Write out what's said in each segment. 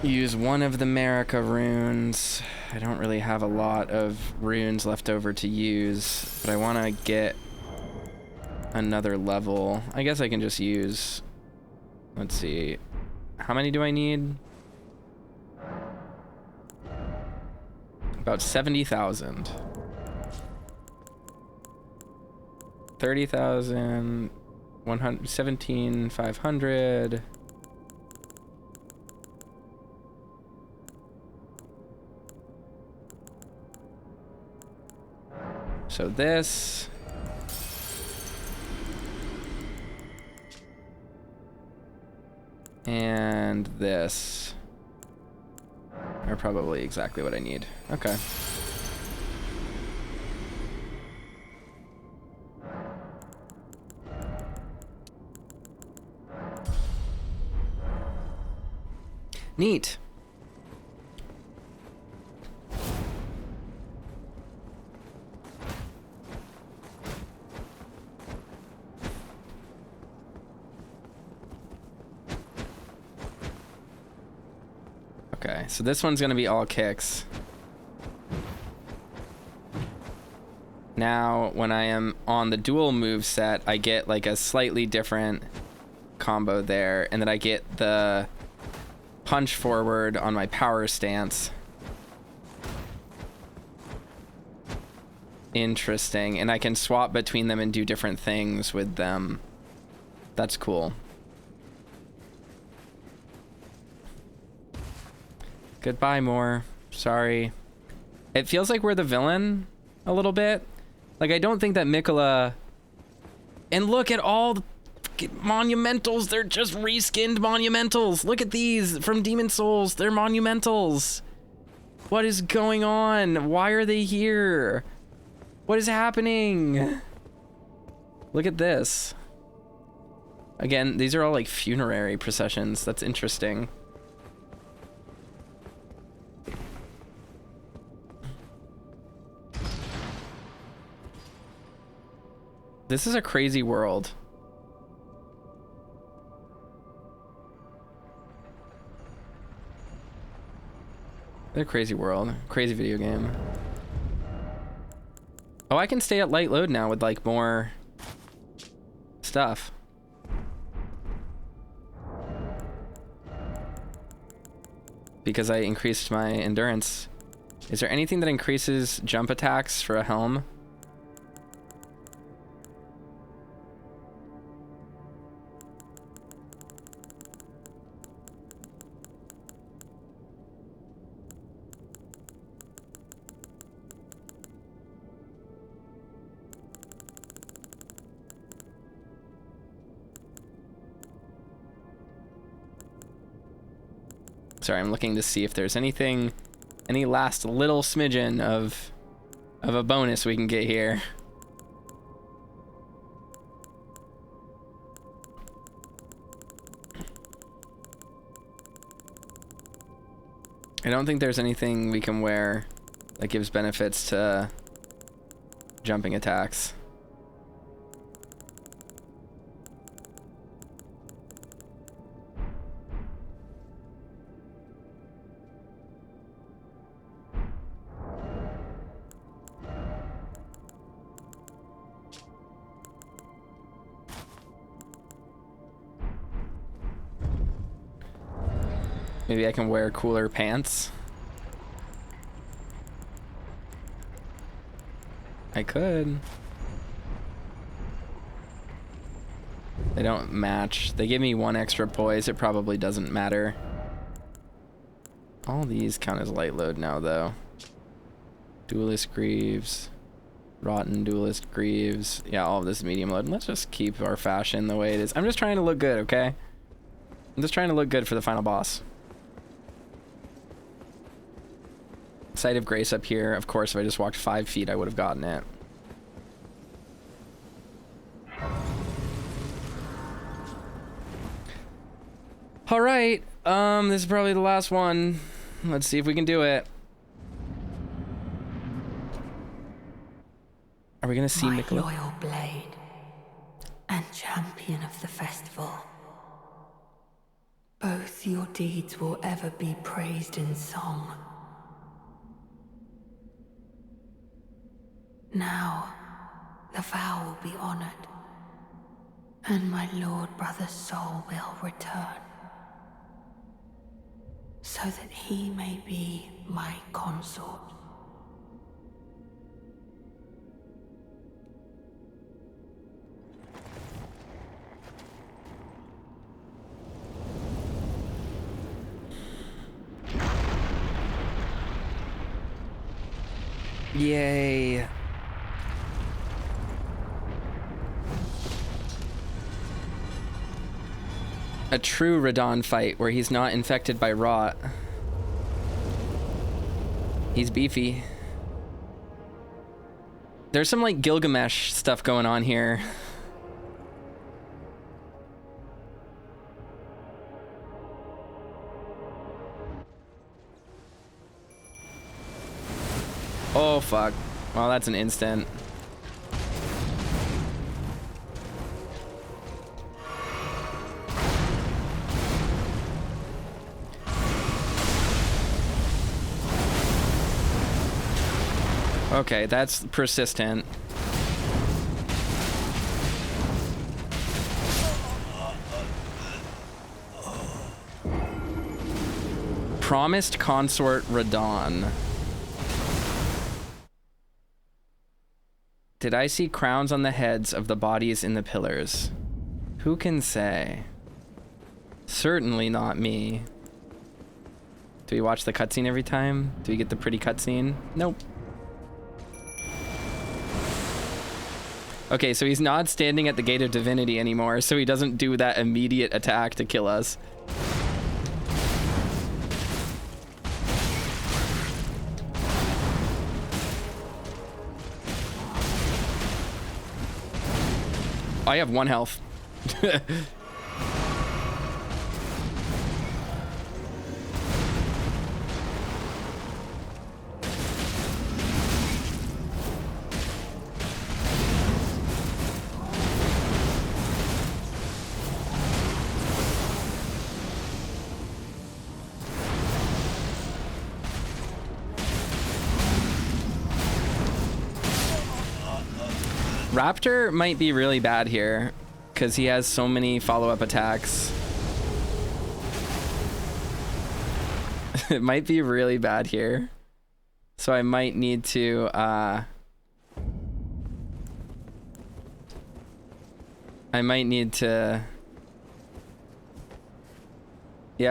use one of the Marika runes. I don't really have a lot of runes left over to use, but I want to get another level. I guess I can just use, let's see, how many do I need? About 70,000. 30,000, 17,500. So this. And this are probably exactly what I need. Okay. Neat. Okay, so this one's gonna be all kicks. Now, when I am on the dual move set, I get like a slightly different combo there, and then I get the punch forward on my power stance. Interesting, and I can swap between them and do different things with them. That's cool. Goodbye, Moore. Sorry. It feels like we're the villain a little bit. Like, I don't think that Miquella... And look at all the monumentals. They're just reskinned monumentals. Look at these from Demon Souls. They're monumentals. What is going on? Why are they here? What is happening? Look at this. Again, these are all like funerary processions. That's interesting. This is a crazy world. A crazy world. Crazy video game. Oh, I can stay at light load now with like more stuff. Because I increased my endurance. Is there anything that increases jump attacks for a helm? Sorry, I'm looking to see if there's anything, any last little smidgen of a bonus we can get here. I don't think there's anything we can wear that gives benefits to jumping attacks. Maybe I can wear cooler pants. I could. They don't match. They give me one extra poise. It probably doesn't matter. All these count as light load now, though. Duelist Greaves. Rotten Duelist Greaves. Yeah, all of this is medium load. Let's just keep our fashion the way it is. I'm just trying to look good, okay? I'm just trying to look good for the final boss. Site of Grace up here. Of course, if I just walked 5 feet, I would have gotten it. All right. This is probably the last one. Let's see if we can do it. Are we gonna see Miquella? My loyal blade and champion of the festival. Both your deeds will ever be praised in song. Now, the vow will be honored, and my lord brother's soul will return, so that he may be my consort. Yay. A true Radon fight where he's not infected by rot. He's beefy. There's some like Gilgamesh stuff going on here. Oh fuck. Well, that's an instant. Okay, that's persistent. Promised consort Radon. Did I see crowns on the heads of the bodies in the pillars? Who can say? Certainly not me. Do we watch the cutscene every time? Do we get the pretty cutscene? Nope. Okay, so he's not standing at the Gate of Divinity anymore, so he doesn't do that immediate attack to kill us. I have 1 health. Raptor might be really bad here because he has so many follow-up attacks. It might be really bad here. So I might need to yeah,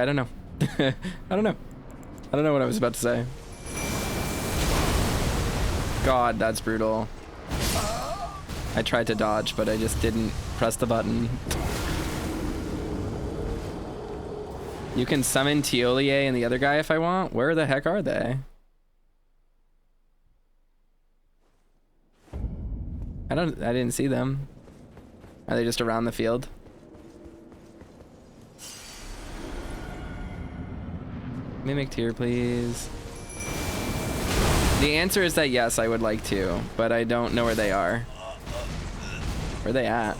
I don't know. I don't know. I don't know what I was about to say. God, that's brutal. I tried to dodge, but I just didn't press the button. You can summon Tiolier and the other guy if I want. Where the heck are they? I didn't see them. Are they just around the field? Mimic tier, please. The answer is that yes, I would like to, but I don't know where they are. Where are they at?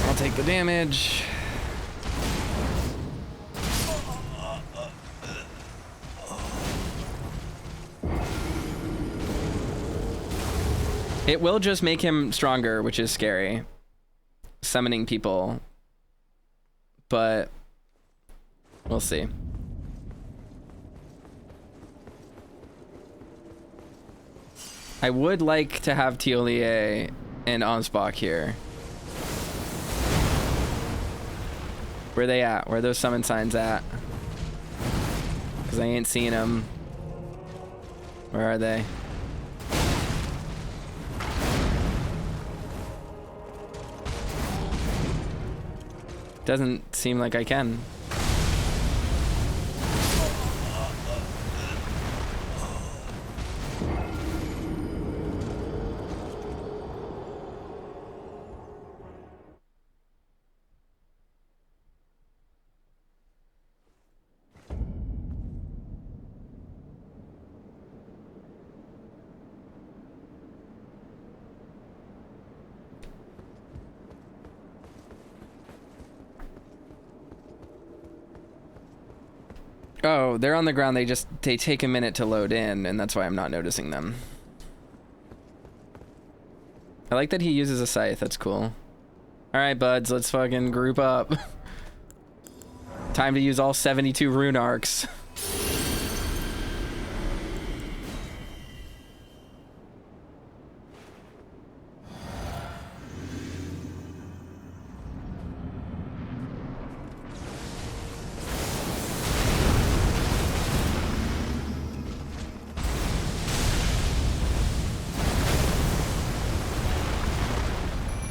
I'll take the damage. It will just make him stronger, which is scary. Summoning people. But we'll see. I would like to have Tiolier and Ansbach here. Where are they at? Where are those summon signs at? Because I ain't seeing them. Where are they? Doesn't seem like I can. Oh, they're on the ground. They take a minute to load in, and that's why I'm not noticing them. I like that he uses a scythe. That's cool. All right, buds, let's fucking group up. Time to use all 72 rune arcs.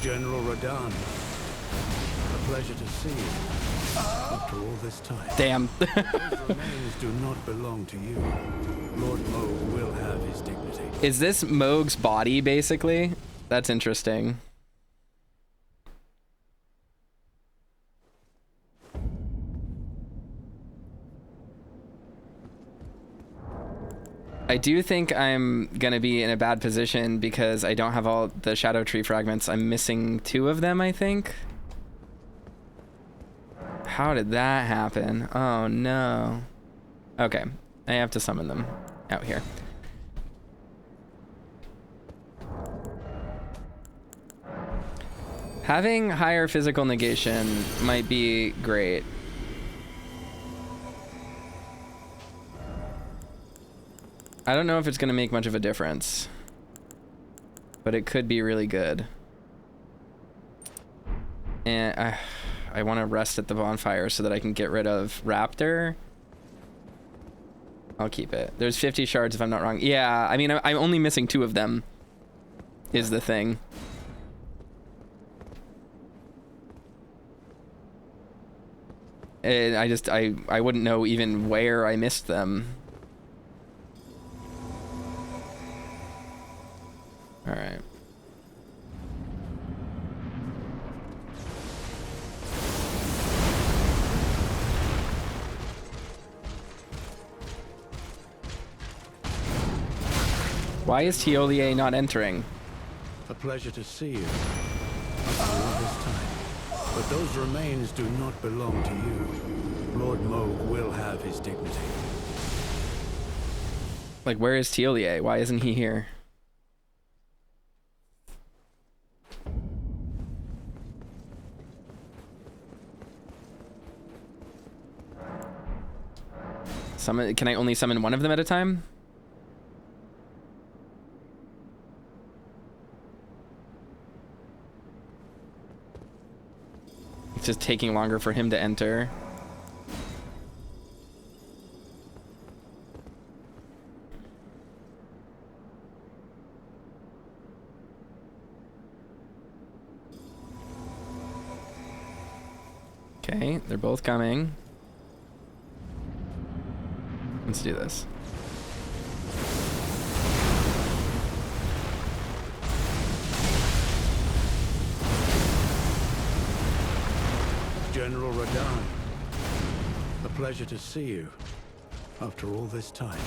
General Radahn, a pleasure to see you. After all this time. Damn. Those remains do not belong to you. Lord Moog will have his dignity. Is this Moog's body, basically? That's interesting. I do think I'm gonna be in a bad position because I don't have all the Shadow Tree fragments. I'm missing 2 of them, I think. How did that happen? Oh no. Okay, I have to summon them out here. Having higher physical negation might be great. I don't know if it's going to make much of a difference, but it could be really good. And I want to rest at the bonfire so that I can get rid of Raptor. I'll keep it. There's 50 shards if I'm not wrong. Yeah, I mean, I'm only missing 2 of them is the thing. And I wouldn't know even where I missed them. All right. Why is Teolier not entering? A pleasure to see you. After all this time. But those remains do not belong to you. Lord Moog will have his dignity. Like, where is Teolier? Why isn't he here? Summon, can I only summon one of them at a time? It's just taking longer for him to enter. Okay, they're both coming. Let's do this. General Radahn, a pleasure to see you. After all this time.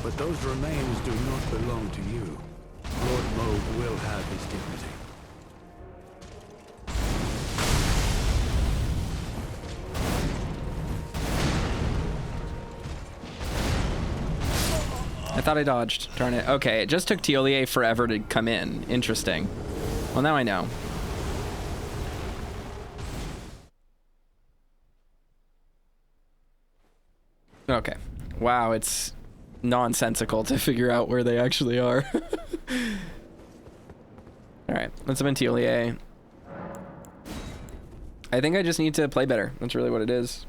But those remains do not belong to you. Lord Moog will have his dignity. I thought I dodged. Darn it. Okay, it just took Teolier forever to come in. Interesting. Well, now I know. Okay. Wow, it's nonsensical to figure out where they actually are. Alright, let's summon Teolier. I think I just need to play better. That's really what it is.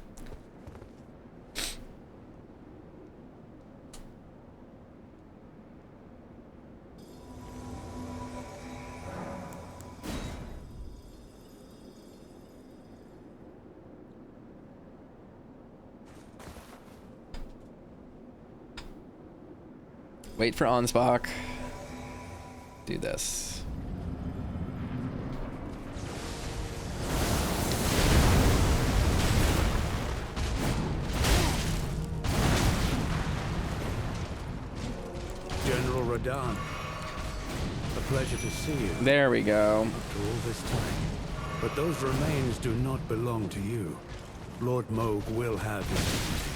Wait for Ansbach. Do this. General Radahn, a pleasure to see you. There we go. After all this time. But those remains do not belong to you. Lord Moog will have his dignity.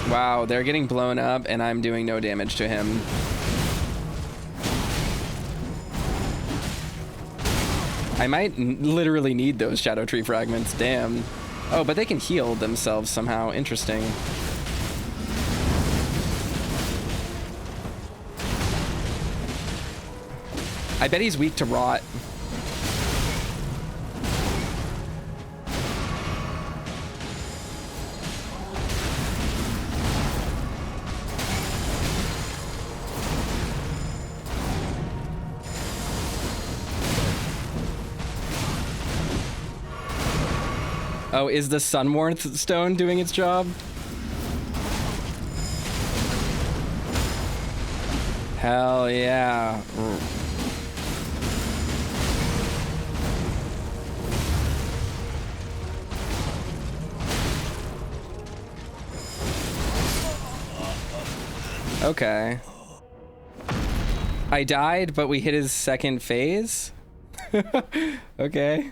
Wow, they're getting blown up and I'm doing no damage to him. I might literally need those Shadow Tree fragments, damn. Oh, but they can heal themselves somehow, interesting. I bet he's weak to rot. Oh, is the Sunwarmth Stone doing its job? Hell yeah. Okay. I died, but we hit his second phase? Okay.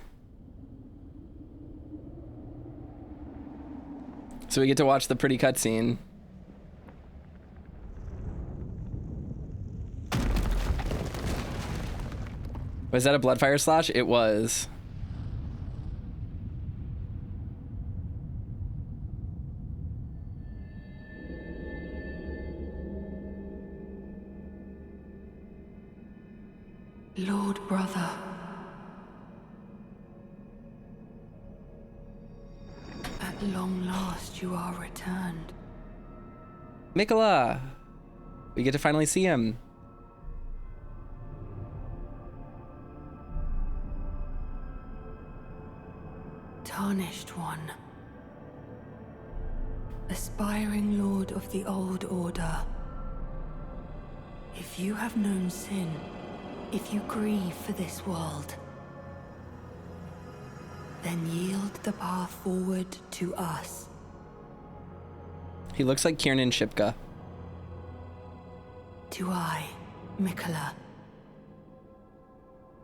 So we get to watch the pretty cutscene. Was that a Bloodfire Slash? It was. Lord brother. At long last you are returned. Miquella! We get to finally see him. Tarnished one. Aspiring lord of the old order. If you have known sin, if you grieve for this world, then yield the path forward to us. He looks like Kiernan Shipka. To I, Miquella,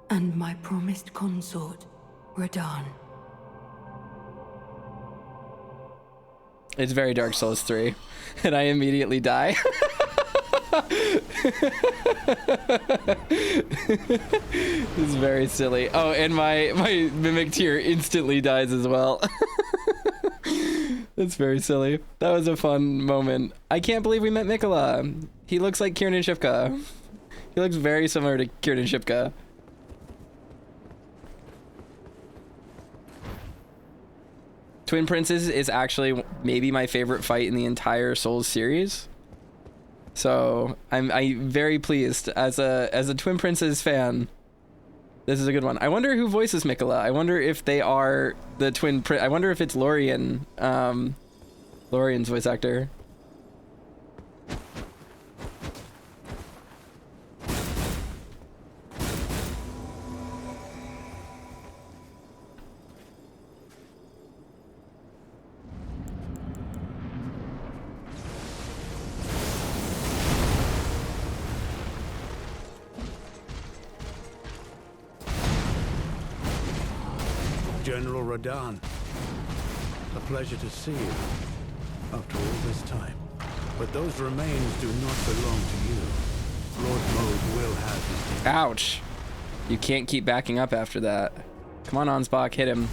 and my promised consort, Radahn. It's very Dark Souls 3, and I immediately die. It's very silly. Oh, and my mimic tier instantly dies as well. That's very silly. That was a fun moment. I can't believe we met Miquella. He looks like Kiernan Shipka. He looks very similar to Kiernan Shipka. Twin Princes is actually maybe my favorite fight in the entire Souls series. So I'm very pleased as a Twin Princes fan. This is a good one. I wonder who voices Miquella. I wonder if they are the twin. I wonder if it's Lorien, Lorien's voice actor. General Radahn, a pleasure to see you after all this time. But those remains do not belong to you. Lord Mode will have his day. Ouch. You can't keep backing up after that. Come on, Ansbach, hit him.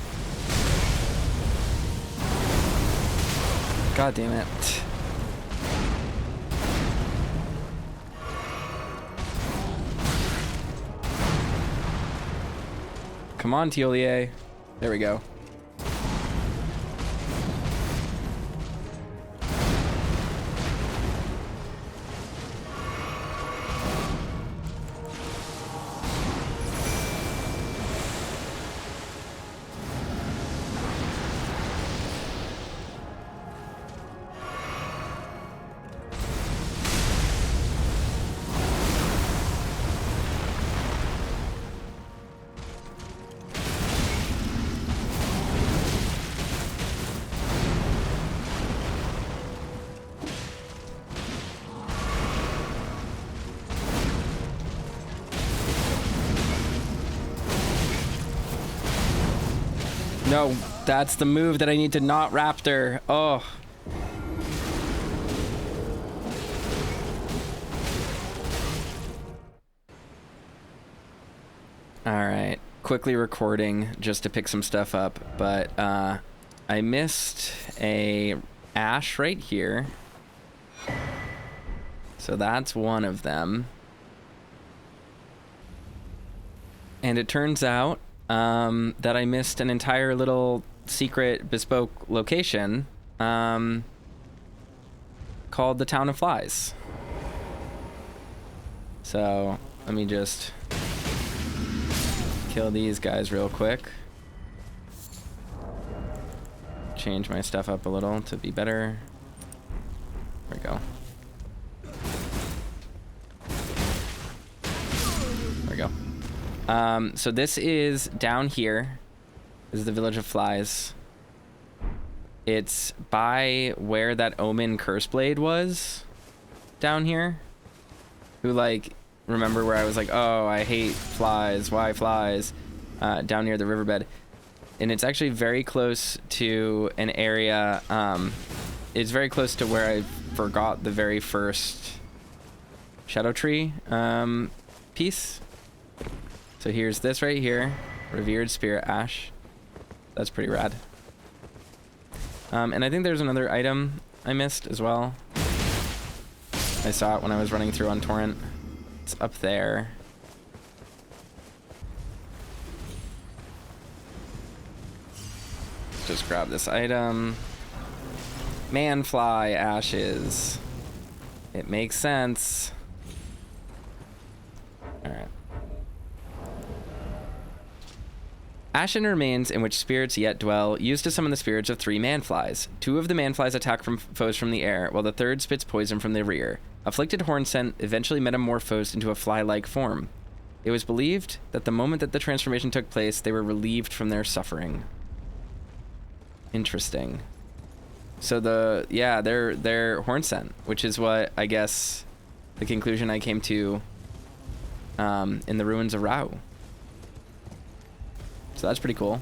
God damn it. Come on, Tiolier. There we go. No, that's the move that I need to not raptor. Oh. Alright. Quickly recording just to pick some stuff up, but I missed a ash right here. So that's one of them. And it turns out that I missed an entire little secret bespoke location called the Town of Flies. So let me just kill these guys real quick. Change my stuff up a little to be better. There we go. There we go. So this is down here. This is the Village of Flies. It's by where that Omen Curse Blade was. Down here. Who, like, remember where I was like, oh, I hate flies. Why flies? Down near the riverbed. And it's actually very close to an area. It's very close to where I forgot the very first Shadow Tree piece. So here's this right here. Revered Spirit Ash. That's pretty rad. And I think there's another item I missed as well. I saw it when I was running through on Torrent. It's up there. Let's just grab this item. Manfly ashes. It makes sense. Alright. Ashen remains in which spirits yet dwell, used to summon the spirits of 3 manflies. 2 of the manflies attack from foes from the air, while the third spits poison from the rear. Afflicted Hornsent eventually metamorphosed into a fly-like form. It was believed that the moment that the transformation took place, they were relieved from their suffering. Interesting. So they're Hornsent, which is what I guess the conclusion I came to in the ruins of Rao. So that's pretty cool.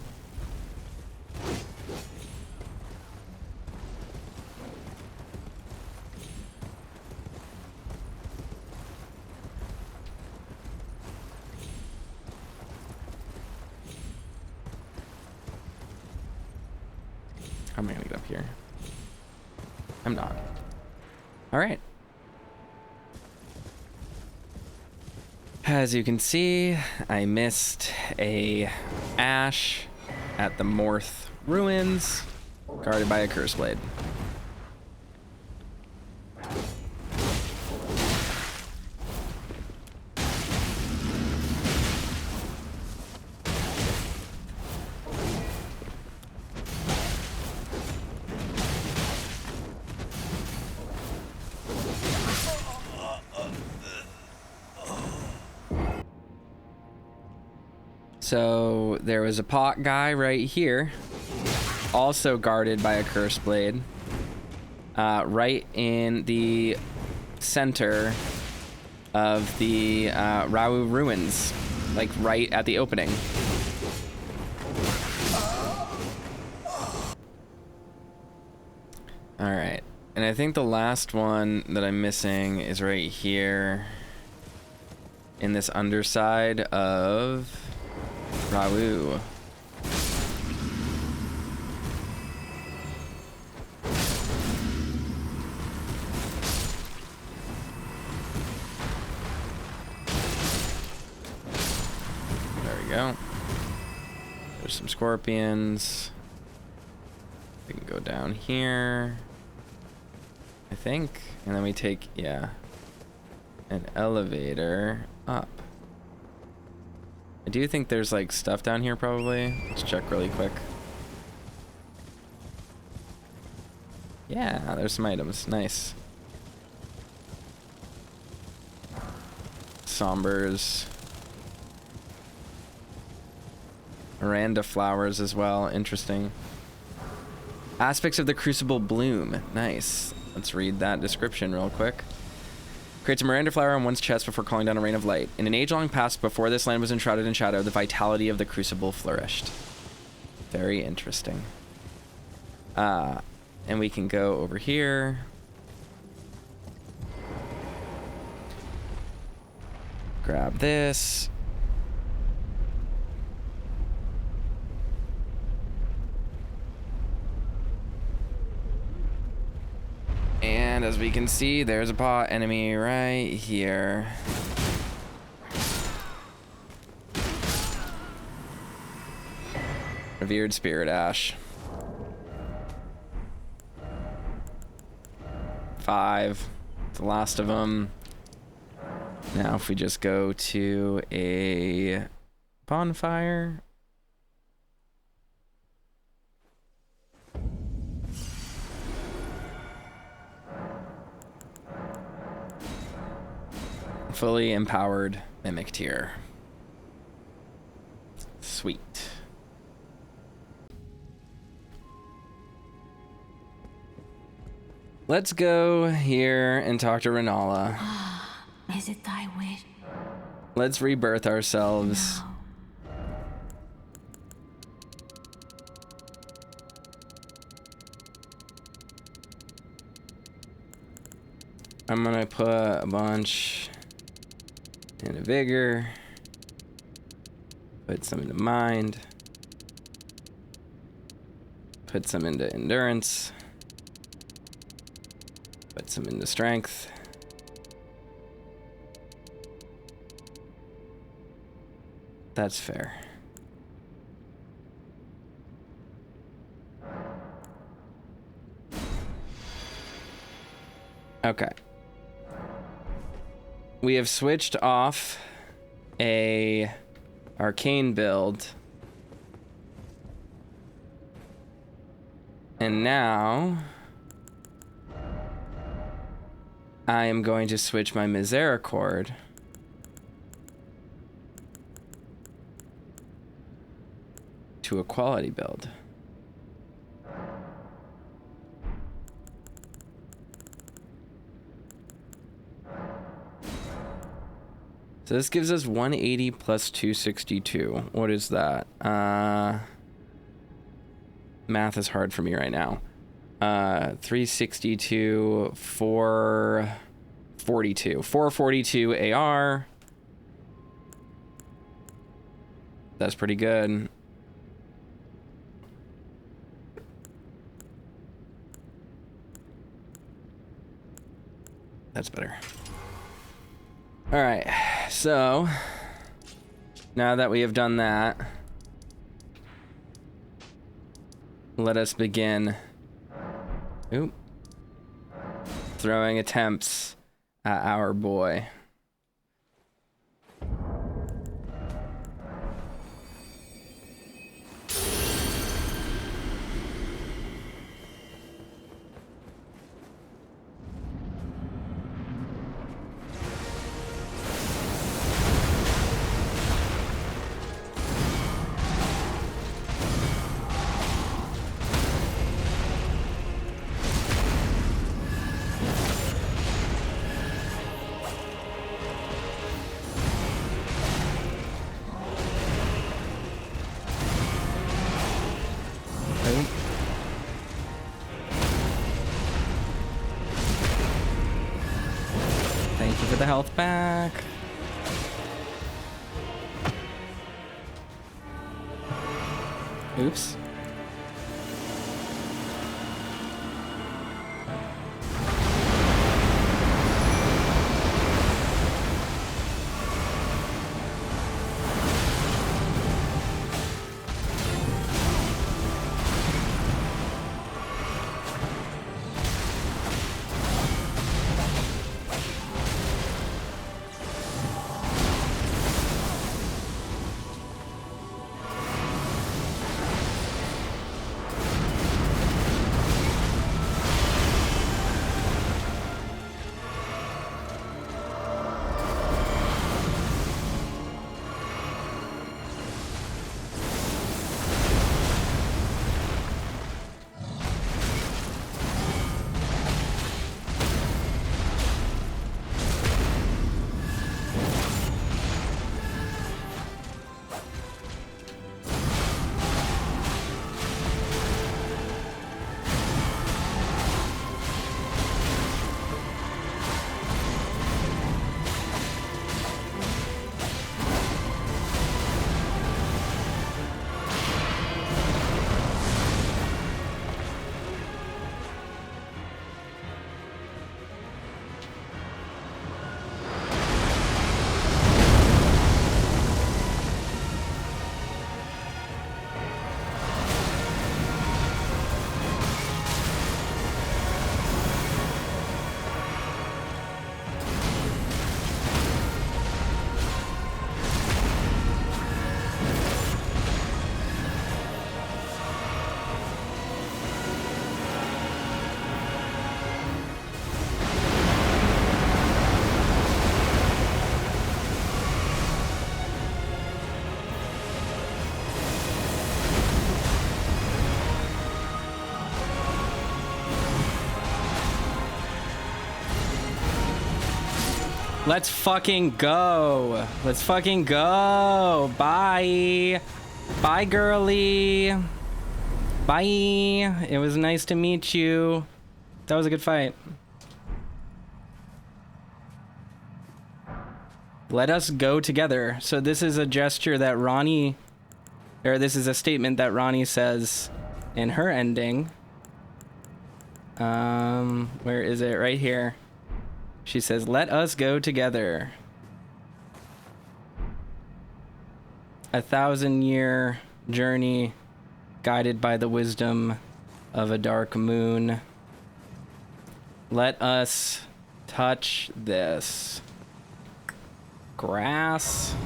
How am I gonna get up here? I'm not. All right. As you can see, I missed a ash at the Morth ruins, guarded by a curse blade. So there was a pot guy right here, also guarded by a curse blade, right in the center of the Rau ruins, like right at the opening. All right, and I think the last one that I'm missing is right here in this underside of Rau. There we go. There's some scorpions. We can go down here, I think, and then we take, yeah, an elevator up. I do think there's like stuff down here probably. Let's check really quick. Yeah, there's some items. Nice. Sombers. Miranda flowers as well. Interesting. Aspects of the Crucible bloom. Nice. Let's read that description real quick. Creates a Miranda flower on one's chest before calling down a rain of light. In an age-long past before this land was enshrouded in shadow, the vitality of the Crucible flourished. Very interesting. And we can go over here. Grab this. And as we can see, there's a bot enemy right here. Revered Spirit Ash. 5. The last of them. Now if we just go to a bonfire. Fully empowered mimic tier. Sweet. Let's go here and talk to Renala. Is it thy wish? Let's rebirth ourselves. No. I'm gonna put a bunch into vigor. Put some into mind. Put some into endurance. Put some into strength. That's fair. Okay. We have switched off a arcane build. And now I am going to switch my Misericord to a quality build. So this gives us 180 plus 262. What is that? Math is hard for me right now. 362, 442. 442 AR. That's pretty good. That's better. All right, so now that we have done that, let us begin throwing attempts at our boy. Thank you for the health back. Oops. Let's fucking go. Let's fucking go. Bye. Bye, girly. Bye. It was nice to meet you. That was a good fight. Let us go together. So this is a gesture that Ronnie, or this is a statement that Ronnie says in her ending. Where is it? Right here. She says, let us go together. 1,000-year journey guided by the wisdom of a dark moon. Let us touch this grass.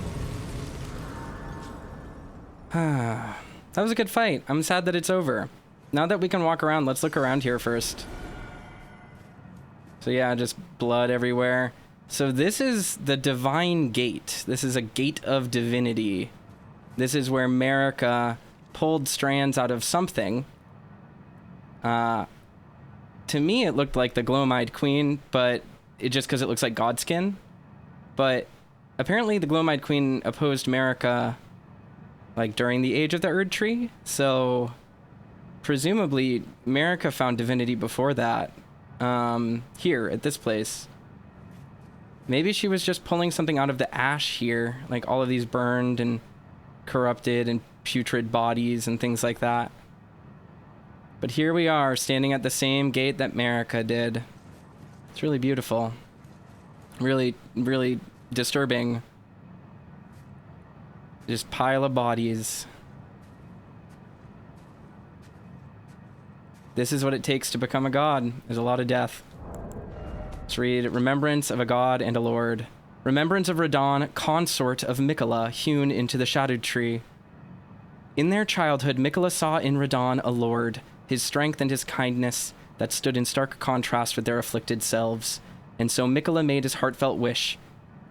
That was a good fight. I'm sad that it's over. Now that we can walk around, let's look around here first. So yeah, just blood everywhere. So this is the divine gate. This is a gate of divinity. This is where Marika pulled strands out of something. To me, it looked like the Glowmide Queen, but just because it looks like Godskin. But apparently the Glowmide Queen opposed Marika like during the age of the Erdtree. So presumably Marika found divinity before that. Here at this place. Maybe she was just pulling something out of the ash here, like all of these burned and corrupted and putrid bodies and things like that. But here we are, standing at the same gate that Marika did. It's really beautiful. Really, really disturbing. Just pile of bodies. This is what it takes to become a god. There's a lot of death. Let's read. Remembrance of a god and a lord. Remembrance of Radahn, consort of Miquella, hewn into the shadowed tree. In their childhood, Miquella saw in Radahn a lord, his strength and his kindness that stood in stark contrast with their afflicted selves. And so Miquella made his heartfelt wish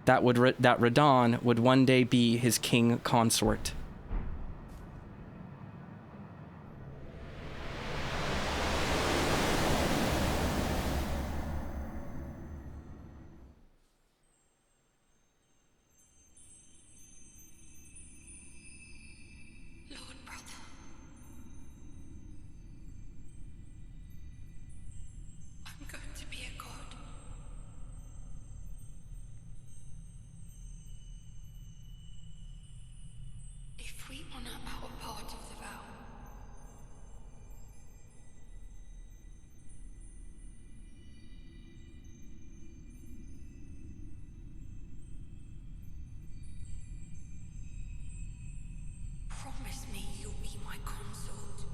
that Radahn would one day be his king consort. Promise me you'll be my consort.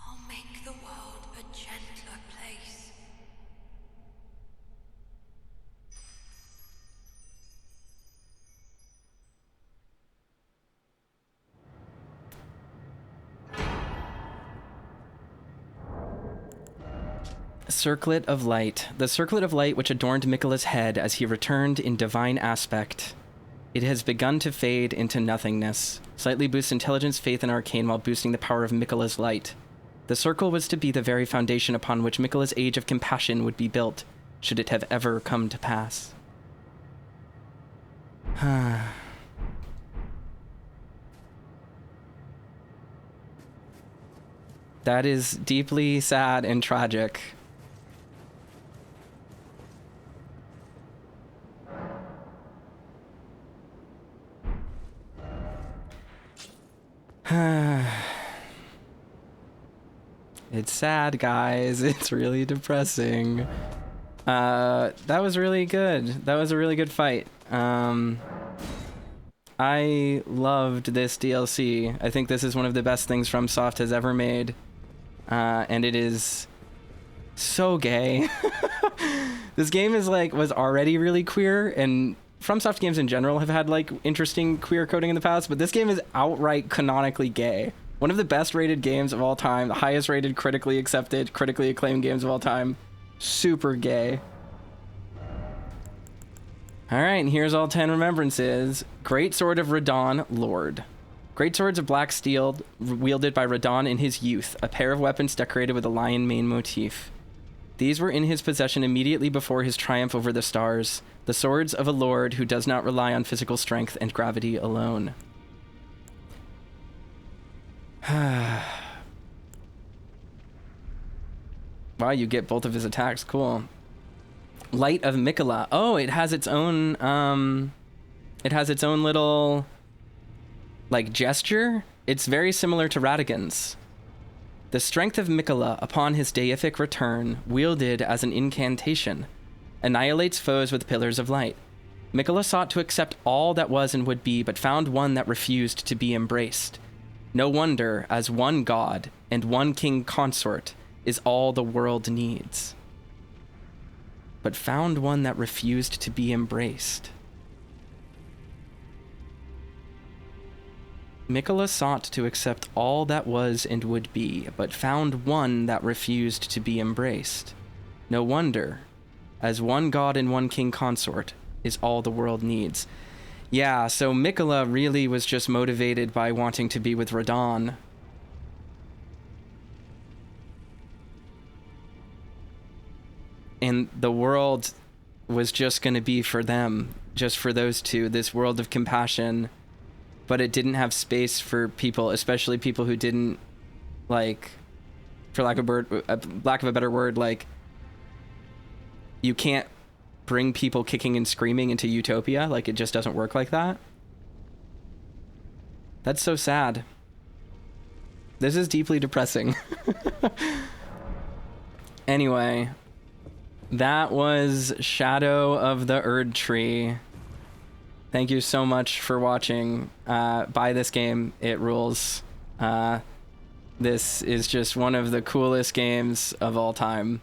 I'll make the world a gentler place. Circlet of light. The circlet of light which adorned Miquella's head as he returned in divine aspect. It has begun to fade into nothingness. Slightly boosts intelligence, faith, and arcane while boosting the power of Miquella's light. The circle was to be the very foundation upon which Miquella's age of compassion would be built, should it have ever come to pass. That is deeply sad and tragic. It's sad, guys. It's really depressing. That was really good. That was a really good fight. I loved this DLC. I think this is one of the best things FromSoft has ever made. And it is so gay. This game is was already really queer, and FromSoft games in general have had interesting queer coding in the past, but this game is outright canonically gay. One of the best rated games of all time, the highest rated critically accepted, critically acclaimed games of all time. Super gay. Alright, and here's all 10 remembrances. Great Sword of Radahn, Lord. Great swords of black steel wielded by Radahn in his youth, a pair of weapons decorated with a lion mane motif. These were in his possession immediately before his triumph over the stars, the swords of a lord who does not rely on physical strength and gravity alone. Wow, you get both of his attacks. Cool. Light of Miquella. Oh, it has its own little like gesture. It's very similar to Radagon's. The strength of Miquella upon his deific return, wielded as an incantation, annihilates foes with pillars of light. Miquella sought to accept all that was and would be, but found one that refused to be embraced. No wonder, as one god and one king consort is all the world needs. But found one that refused to be embraced. Miquella sought to accept all that was and would be, but found one that refused to be embraced. No wonder, as one god and one king consort is all the world needs. Yeah, so Miquella really was just motivated by wanting to be with Radahn. And the world was just going to be for them, just for those two, this world of compassion. But it didn't have space for people, especially people who didn't, like, for lack of a better word, like, you can't bring people kicking and screaming into utopia. Like, it just doesn't work like that. That's so sad. This is deeply depressing. Anyway, that was Shadow of the Erdtree. Thank you so much for watching. Buy this game. It rules. This is just one of the coolest games of all time.